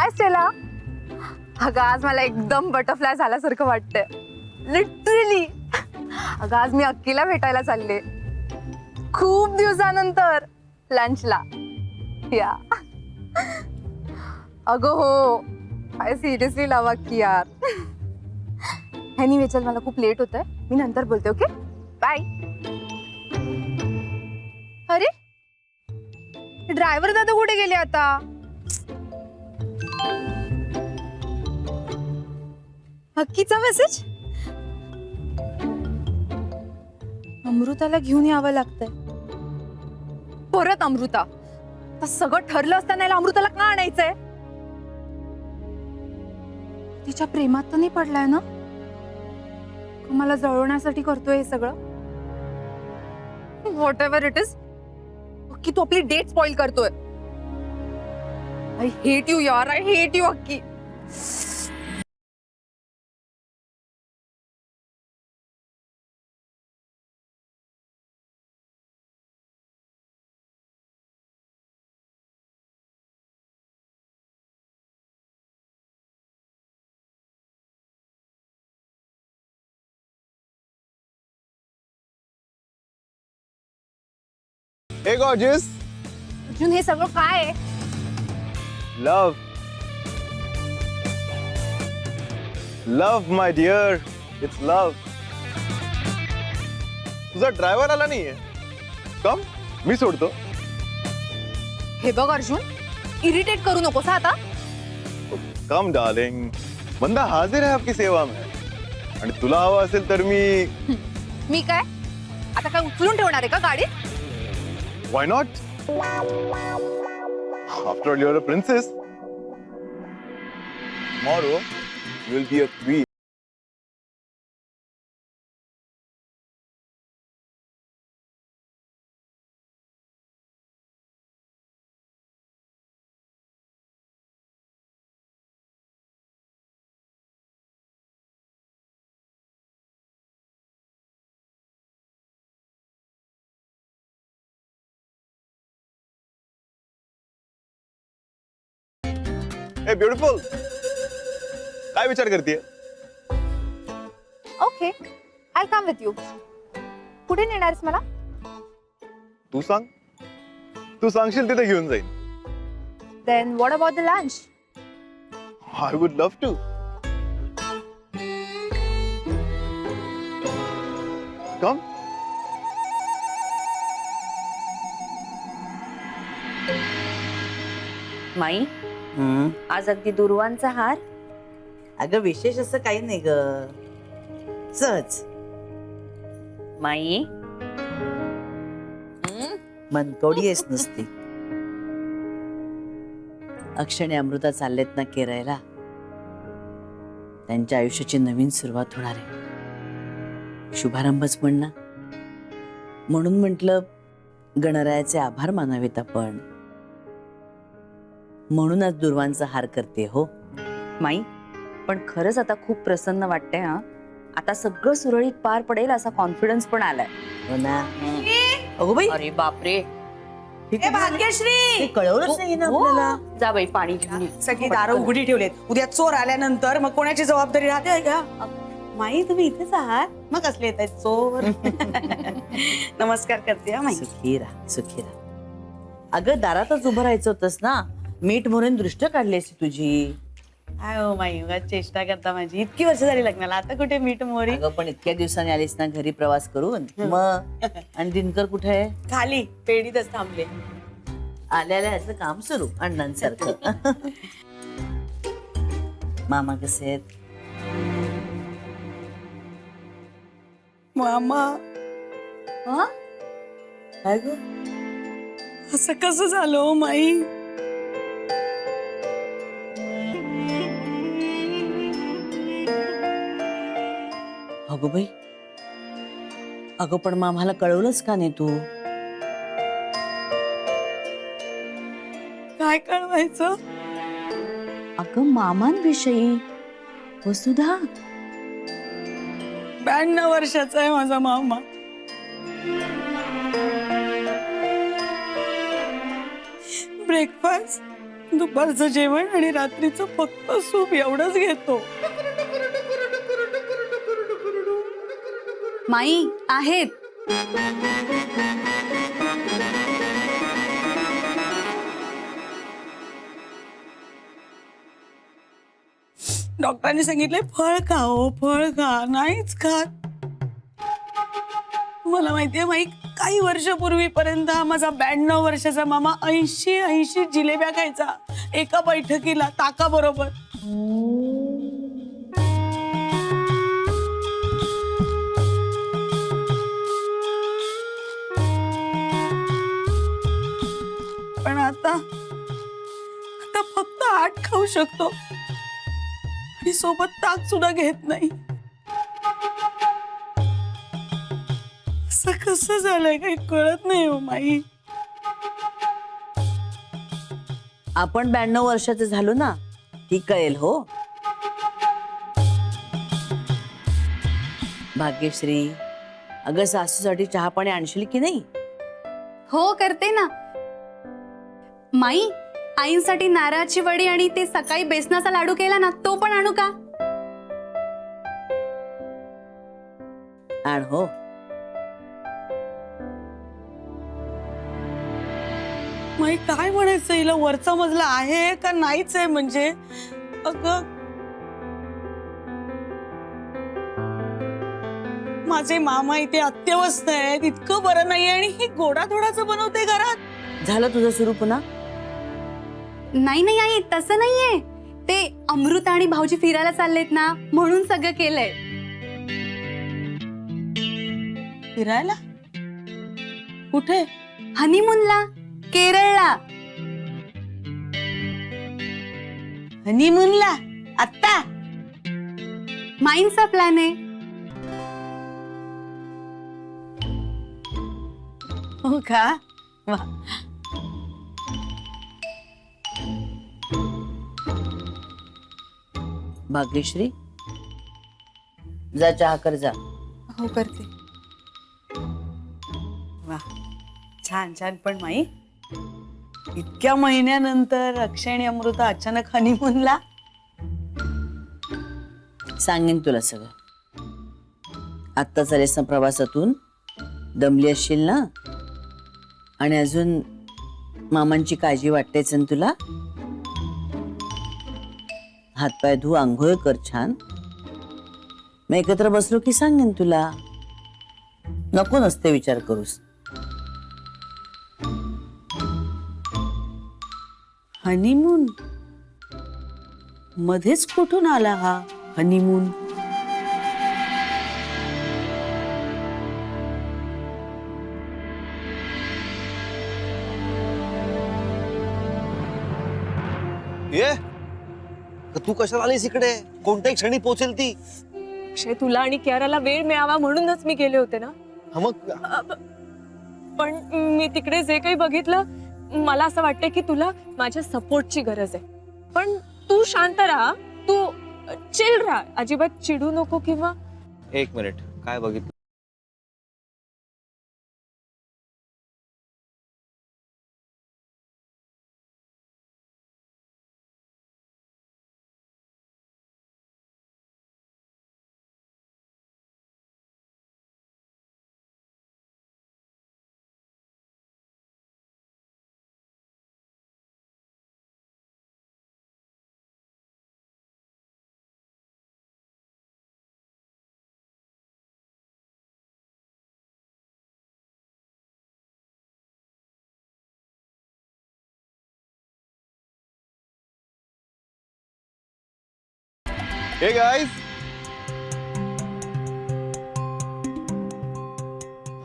हाय Stella. अगं आज मला एकदम बटरफ्लाय झाल्यासारखं वाटतंय लिटरली. अगं आज मी अक्कीला भेटायला चालले खूप दिवसानंतर लंचला. या अगं हो, आय सिरियसली लव अक्की यार. एनिवे चल, मला खूप लेट होतंय, मी नंतर बोलते. Okay bye. अरे ड्रायव्हर दादा कुठे गेले आता? अक्कीचा मेसेज. अमृताला घेऊन यावं लागतंय परत. अमृता तर सगळं ठरलं असताना याला अमृताला का आणायचंय? तिच्या प्रेमात तर नाही पडलाय ना? का मला जळवण्यासाठी करतोय हे सगळं? व्हॉट एव्हर इट इज, अक्की तू आपली डेट स्पॉइल करतोय. आय हेट यू यार, I hate you Akki. Hey gorgeous. Arjun हे सगळं काय आहे? Love. Love my dear. It's love. तुझा ड्रायव्हर आला नाहीये. कम, मी सोडतो. हे बघ अर्जुन, इरिटेट करू नकोस हा आता. कम डार्लिंग, बंदा हाजिर है आपकी सेवा में. आणि तुला हवं असेल तर मी काय आता काय उचलून ठेवणार आहे का गाडीत? why not? After all, you're a princess. Tomorrow, you'll be a queen. Hey, beautiful. काय विचार करतेय? Okay, I come with you. कुठे नेणारस मला? तू सांग. तू सांगशील तिथे घेऊन जाईन. Then what about the lunch? I would love to. Come. माई, आज अगदी दुर्वांचा हार. अगं विशेष असं काही नाही ग, सहज. माई, मनकवडी आहेस नुसती. अक्षय आणि अमृता चाललेत ना केरळला. त्यांच्या आयुष्याची नवीन सुरुवात होणार आहे. शुभारंभच म्हण ना. म्हणून म्हटलं गणरायाचे आभार मानावेत आपण. म्हणूनच दुर्वांचा हार करते हो. माई, पण खरंच आता खूप प्रसन्न वाटतंय. हा, आता सगळं सुरळीत पार पडेल असा कॉन्फिडन्स पण आलाय. हो ना. अगो बाई, अरे बापरे, भाग्यश्री कळवलंच नाही ना आपल्याला. जा बाई पाणी घेऊन ये. सगळी दारं उघडी ठेवलेत. उद्या चोर आल्यानंतर मग कोणाची जबाबदारी राहते का? माई तुम्ही इथेच आहात, मग कसले येत आहेत चोर? नमस्कार करते हा माई. सुखी राहा, सुखी राहा. अगं दारातच उभं राहायचं होतंस ना. मीठ मोहरीन दृष्ट काढली असती तुझी. काय हो माई, उगाच चेष्टा करता माझी. इतकी वर्ष झाली लग्नाला, आता कुठे मीठ मोहरी? अगं पण इतक्या दिवसांनी आलीस ना घरी प्रवास करून. मग आणि दिनकर कुठे आहे? खाली पेढीतच थांबले. आल्याला याचं काम सुरू अण्णांसारखं. मामा कसे आहेत? मामा, हा? काय ग? असं कसं झालं हो माई? अगो बाई, अगं पण मामाला कळवलंच का नाही तू? काय कळवायचं? अगं मामांविषयी. वसुधा, 92 वर्षाचा आहे माझा मामा. ब्रेकफास्ट दुपारचं जेवण आणि रात्रीचं फक्त सूप एवढंच घेतो. माई आहेत. डॉक्टरांनी सांगितलंय फळ खा हो, फळ खा. नाहीच खात. मला माहितीये माई, काही वर्षापूर्वीपर्यंत माझा 92 वर्षाचा मामा 80 जिलेब्या खायचा एका बैठकीला ताकाबरोबर. पण आता फक्त 8 खाऊ शकतो आणि सोबत ताक सुद्धा घेत नाही. असं कसं झालंय काही कळत नाही हो माई. आपण 92 वर्षाचे झालो ना, ती कळेल हो. भाग्यश्री, अगं सासूसाठी चहा पाणी आणशील की नाही? हो करते ना. माई, आईंसाठी नारळाची वडी आणि ते सकाळी बेसनाचा लाडू केला ना, तो पण आणू का? आण हो. माई काय म्हणायचं हिला, वरचा मजला आहे का नाहीच आहे म्हणजे. अगं माझे मामा इथे अत्यवस्थ आहेत, इतकं बरं नाही आणि ही गोडाधोडाचं बनवते घरात. झालं तुझं सुरू पुन्हा? नाही नाही आई, तसं नाहीये. ते अमृता आणि भाऊजी फिरायला चाललेत ना, म्हणून सगळं केलंय. फिरायला? कुठे? हनीमूनला, केरळला. हनीमूनला? आत्ता? माईंचा प्लॅन आहे. हो का? वा. भाग्यश्री, जा चहा कर जा. हो करते. वा, छान छान. पण माई, इतक्या महिन्यानंतर अक्षय आणि अमृता अचानक हनीमूनला? सांगेन तुला सगळं. आत्ताच आलेस ना प्रवासातून, दमली असशील ना, आणि अजून मामांची काळजी वाटतेच ना तुला. हातपाय धू, आंघोळ कर छान. मग एकत्र बसलो की सांगेन तुला. नको नसते विचार करूस. हनीमून? मध्येच कुठून आला हा हनीमून? ये तू कशाला आलीस इकडे? कोणत्याही क्षणी पोहोचेल ती. अक्षय, तुला आणि कियाराला वेळ मिळावा म्हणूनच मी गेले होते ना. हा मग पण मी तिकडे जे काही बघितलं, मला असं वाटतंय की तुला माझ्या सपोर्टची गरज आहे. पण तू शांत राहा, तू चिल राहा, अजिबात चिडू नको. किंवा एक मिनिट, काय बघितलं? हे गाइस,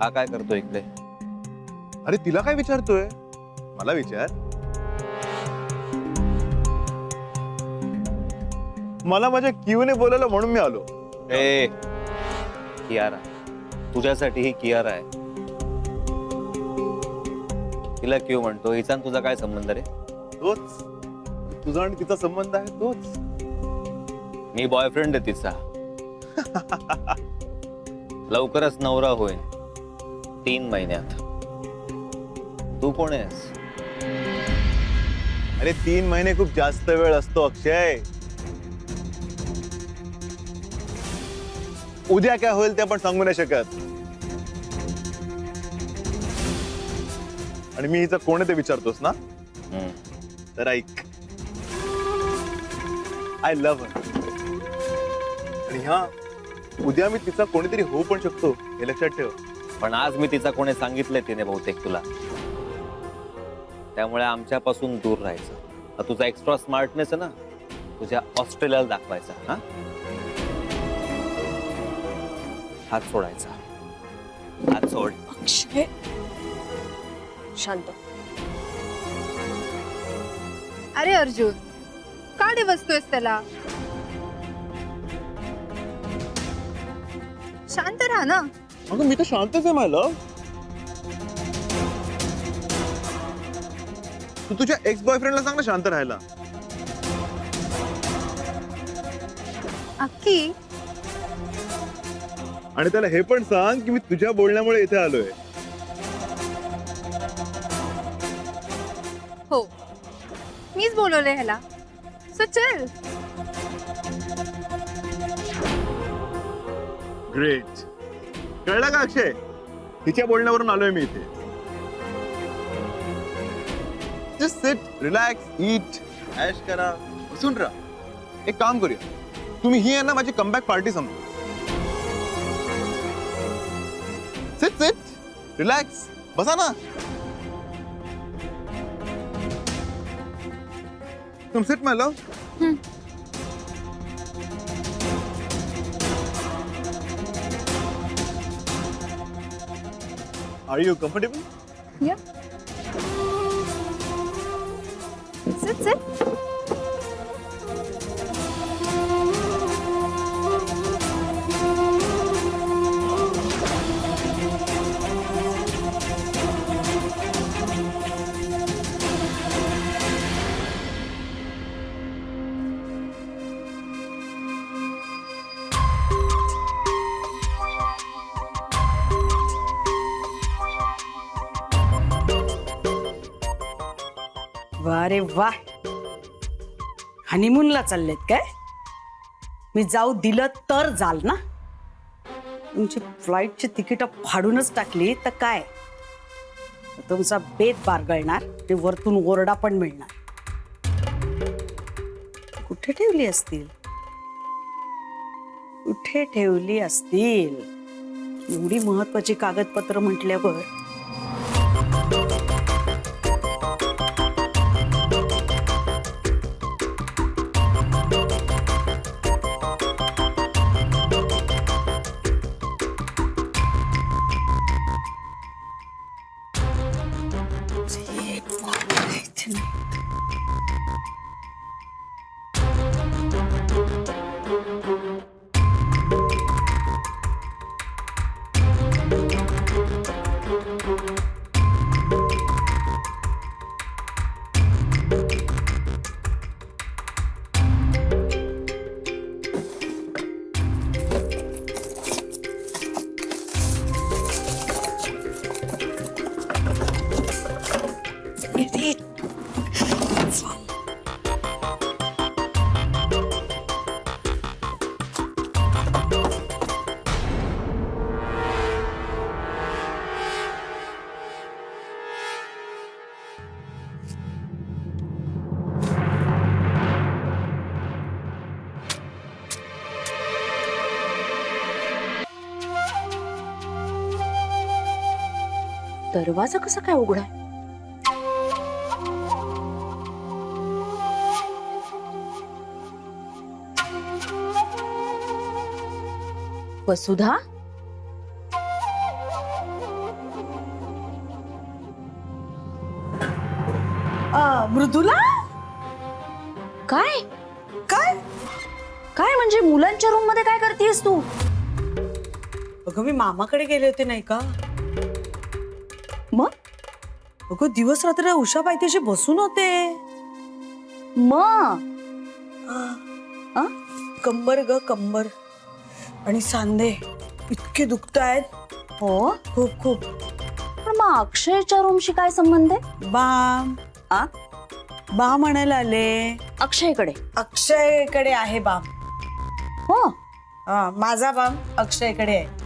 हा काय करतोय इकडे? अरे तिला काय विचारतोय? मला विचार. मला माझ्या क्यूने बोलायला म्हणून मी आलो. ए कियारा, तुझ्यासाठी ही कियारा आहे. तिला क्यू म्हणतो, हिचा आणि तुझा काय संबंध रे? तोच तुझा आणि तिचा संबंध आहे, तोच. मी बॉयफ्रेंड आहे तिचा. लवकरच नवरा होईल, 3 महिन्यात. तू कोण आहेस? अरे 3 महिने खूप जास्त वेळ असतो अक्षय. उद्या काय होईल ते आपण सांगू नाही शकत. आणि मी हिचं कोण आहे ते विचारतोस ना, तर ऐक. I love her. आणि हा उद्या मी तिचा कोणीतरी होऊ पण शकतो, हे लक्षात ठेव. पण आज मी तिचा कोणी सांगितलंय तिने बहुतेक तुला, त्यामुळे आमच्यापासून दूर राहायचं. हा तुझा एक्स्ट्रा स्मार्टनेस आहे ना, तुझ्या ऑस्ट्रेलियाला दाखवायचा. हा, हात सोडायचा. हात सोड. अक्षय शांत. अरे अर्जुन, का डिवचतोयस त्याला? शांत राहा ना. अगं मी तर शांतच आहे माय लव्ह. तू तुझ्या एक्स बॉयफ्रेंडला सांग ना शांत राहायला. अक्की, आणि त्याला हे पण सांग की मी तुझ्या बोलण्यामुळे इथे आलोय. हो मीच बोलवले ह्याला, सो चल. ग्रेट. कळलं का अक्षय? तिच्या बोलण्यावरून आलोय मी इथे. जस्ट सिट, रिलॅक्स, ईट, ऐश करा, बसून राहा. एक काम करूया, तुम्ही ही आहे ना माझी कमबॅक पार्टी समजा. सिट सिट, रिलॅक्स, बसा ना. तुम sit my love. Are you comfortable? Yeah. Sit, sit. वा रे वा, हनीमूनला चाललेत काय? मी जाऊ दिलं तर जाल ना? तुमची फ्लाईटची तिकीट फाडूनच टाकली तर काय, तुमचा बेत बारगळणार, ते वरतून ओरडा पण मिळणार. कुठे ठेवली असतील, कुठे ठेवली असतील? एवढी महत्वाची कागदपत्र म्हटल्यावर दरवाजा कसा काय उघडा? वसुधा, मृदुला, काय काय काय म्हणजे मुलांच्या रूम मध्ये काय करतेस तू? अगं मी मामाकडे गेले होते नाही का? मग अगं दिवस रात्र उषा पायथ्याशी बसून होते. मग कंबर ग कंबर आणि सांधे इतके दुखतायत. हो, खूप खूप. पण मग अक्षयच्या रूमशी काय संबंध आहे? बाम. आ बाम आणायला आले. अक्षयकडे. अक्षयकडे आहे बाम. हो. हा, माझा बाम अक्षयकडे आहे.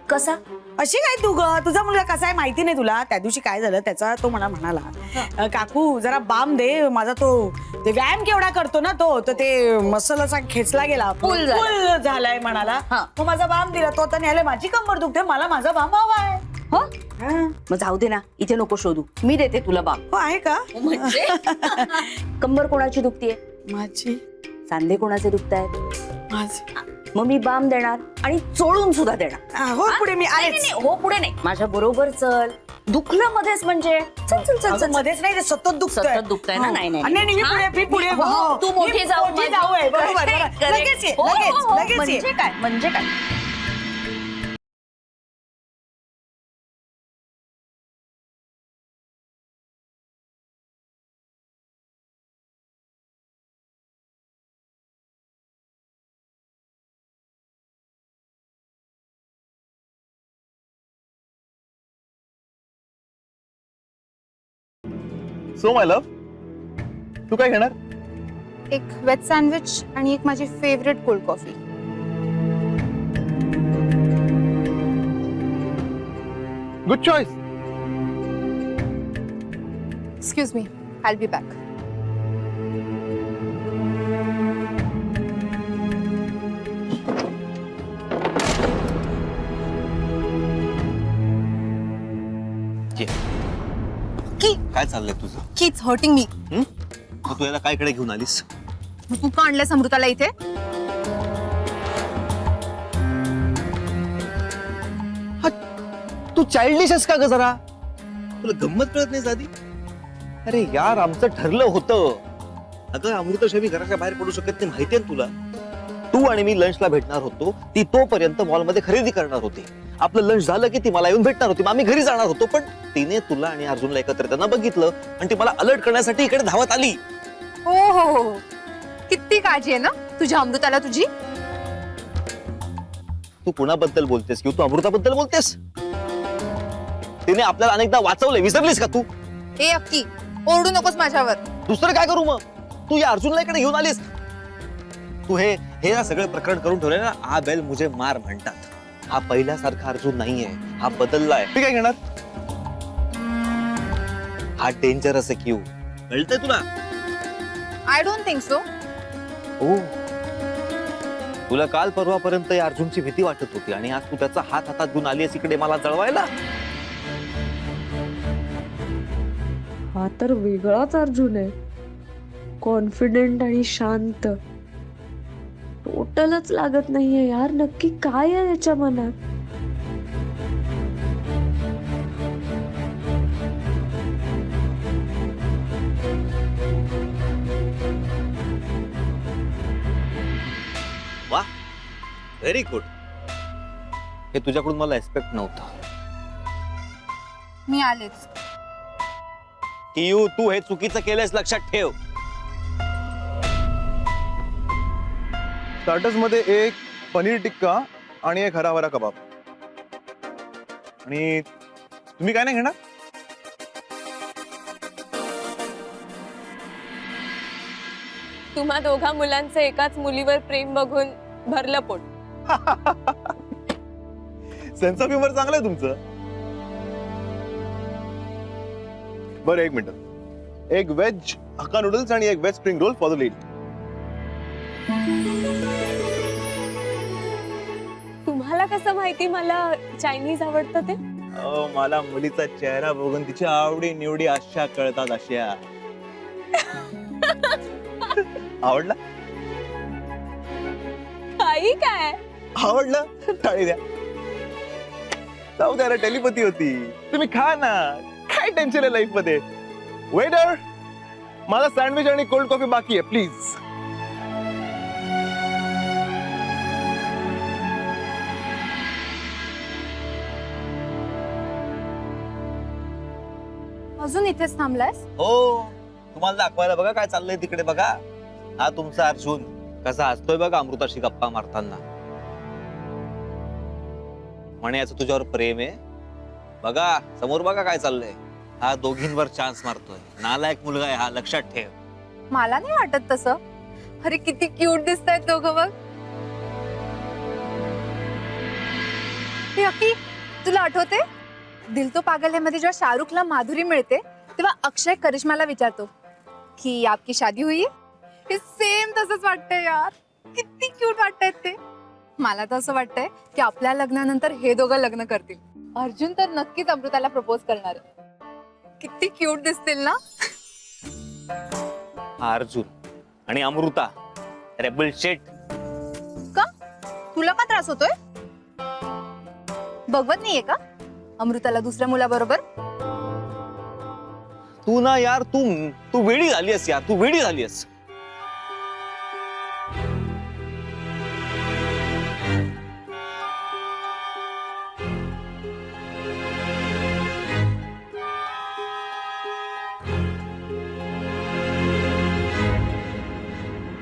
कसा? अशी काय तू ग, तुझा मुलगा कसा आहे माहिती नाही तुला? त्या दिवशी काय झालं त्याचा, तो मला म्हणाला काकू जरा बाम दे, माझा तो ते व्यायाम केवढा करतो ना तो, तर ते मसल असा खेचला गेला, फुल झाला. फुल झालाय म्हणाला. हा. मग माझा बाम दिला तो, आता न्यायला माझी कंबर दुखते, मला माझा बाम हवा आहे. हो. हा. मग जाऊ दे ना, इथे नको शोधू, मी देते तुला बाम. हो, आहे का? म्हणजे कंबर कोणाची दुखतीये? माझी. सांधे कोणाचे दुखतायत? माझी. मग मी बाम देणार आणि चोळून सुद्धा देणार. हो पुढे मी नाही, आलेच. नाही, हो पुढे नाही, माझ्या बरोबर चल. दुखलं मध्येच म्हणजे चल चल चल अगं, चल. मध्येच नाही, ते सतत दुखतंय. सतत दुखतंय ना? हो. नाही, नाही, नाही, मी हा? पुढे, मी पुढे. हो, हो. तू मोठी मी जाऊ, मोठी जाऊ आहे, बरोबर, बरोबर. Correct. लगेच ये, हो, हो, लगेच, हो. लगेच ये. म्हणजे काय, म्हणजे काय? सो माय लव्ह, तू काय घेणार? एक वेज सँडविच आणि एक माझी favourite cold coffee. Good choice. Excuse me, I B back. काय चाललंय तुझं? कीच हर्टिंग मी. मग तू याला काय कडे घेऊन आलीस? तू का आणलंस अमृताला इथे? तू चाइल्डिश आहेस का ग जरा? तुला गंमत कळत नाही साधी? अरे यार, आमचं ठरलं होतं. अगं अमृतशवी घराच्या बाहेर पडू शकत नाही, माहितीये ना तुला? तू आणि मी लंचला भेटणार होतो, ती तोपर्यंत मॉलमध्ये खरेदी करणार होती. आपलं लंच झालं की ती मला येऊन भेटणार होती, मग आम्ही घरी जाणार होतो. पण तिने तुला आणि अर्जुनला एकत्र त्यांना बघितलं आणि ती मला अलर्ट करण्यासाठी इकडे धावत आली. हो हो हो, किती काळजी आहे ना तुझ्या अमृताला तुझी. तू कुणाबद्दल बोलतेस किंवा तू अमृताबद्दल बोलतेस? तिने आपल्याला अनेकदा वाचवलंय, विसरलीस का तू? ए अक्की, ओरडू नकोस माझ्यावर. दुसरं काय करू मग? तू या अर्जुनला इकडे घेऊन आलीस. तू हे ना सगळं प्रकरण करून ठेवलंय ना, आ बेल मुझे मार म्हणतात. हा पहिल्यासारखा अर्जुन नाहीये, हा बदललाय. मी काय घेणार? हा डेंजरस आहे क्यू, कळतंय तुला? I don't think so. हो, तुला काल परवापर्यंत या अर्जुनची भीती वाटत होती आणि आज तू त्याचा हात हातात घेऊन आलीस इकडे मला जळवायला. हा तर वेगळाच अर्जुन आहे, कॉन्फिडेंट आणि शांत. टोटलच लागत नाहीये यार, नक्की काय आहे याच्या मनात? वा, व्हेरी गुड. हे तुझ्याकडून मला एक्सपेक्ट नव्हतं. मी आलेच. कियू, तू हे चुकीचं केलंयस, लक्षात ठेव. स्टार्टर्स मध्ये एक पनीर टिक्का आणि एक हराभरा कबाब. आणि तुम्ही काय नाही घेणार? तुम्हा दोघा मुलांचं एकाच मुलीवर प्रेम बघून भरलं पोट. सेन्स ऑफ ह्युमर चांगलं आहे तुमचं. बरं, एक मिनिट. एक वेज हक्का नूडल्स आणि एक veg spring roll for the lady. तुम्हाला कसं माहिती मला चायनीज आवडतं ते? मला मुलीचा चेहरा बघून तिच्या आवडी निवडी अशा कळतात अशा. आवडला? काही काय आवडलं? टाळी द्या. जाऊ द्या, टेलिपॅथी होती. तुम्ही खा ना, काय टेन्शन आहे लाईफ मध्ये. वेटर, माझा सँडविच आणि कोल्ड कॉफी बाकी आहे, प्लीज. अजून इथेच थांबलायस? हो, तुम्हाला दाखवायला बघा काय चाललंय तिकडे. बघा, हा तुमचा अर्जुन कसा हसतोय बघा अमृताशी गप्पा मारताना. म्हणे याचं तुझ्यावर प्रेम आहे. बघा समोर, बघा काय चाललंय. हा दोघींवर चान्स मारतोय. नालायक मुलगा आहे हा, लक्षात ठेव. मला नाही वाटत तसं. अरे किती क्यूट दिसतायत दोघं बघ. हे अक्की, तुला आठवते दिल तो पागल है मध्ये जेव्हा शाहरुखला माधुरी मिळते तेव्हा अक्षय करिश्माला विचारतो की आपकी शादी हुई है? हे सेम तसंच वाटतंय यार. किती क्यूट वाटतायत ते. मला तर असं वाटतंय की आपल्या लग्नानंतर हे दोघं लग्न करतील. अर्जुन तर नक्कीच अमृताला प्रपोज करणार आहे. किती क्यूट दिसतील ना. अर्जुन आणि अमृता रेबल शेट. का तुला का त्रास होतोय? बघवत नाहीये का अमृताला दुसऱ्या मुलाबरोबर? तू ना यार, तू वेडी झाली आहेस यार, तू वेडी झाली आहेस.